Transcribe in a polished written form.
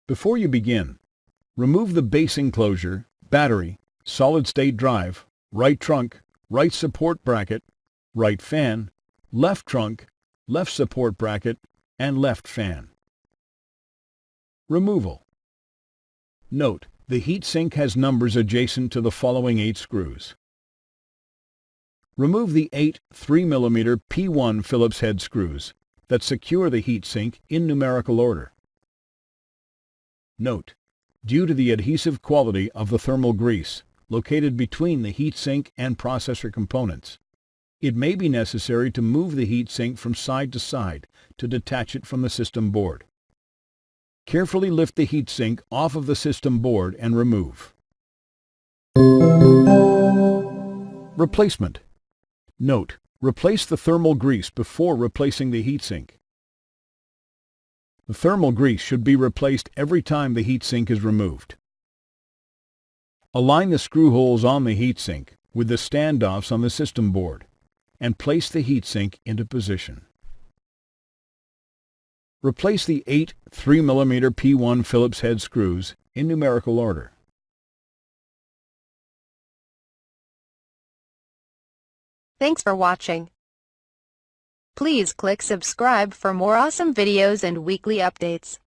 Before you begin, remove the base enclosure, battery, solid-state drive, right trunk, right support bracket, right fan, left trunk, left support bracket, and left fan. Removal. Note, the heatsink has numbers adjacent to the following 8 screws. Remove the 8 3mm P1 Phillips head screws that secure the heatsink in numerical order. Note, due to the adhesive quality of the thermal grease located between the heatsink and processor components, it may be necessary to move the heatsink from side to side to detach it from the system board. Carefully lift the heatsink off of the system board and remove. Replacement. Note, replace the thermal grease before replacing the heatsink. The thermal grease should be replaced every time the heatsink is removed. Align the screw holes on the heatsink with the standoffs on the system board and place the heatsink into position. Replace the 8 3mm P1 Phillips head screws in numerical order. Thanks for watching. Please click subscribe for more awesome videos and weekly updates.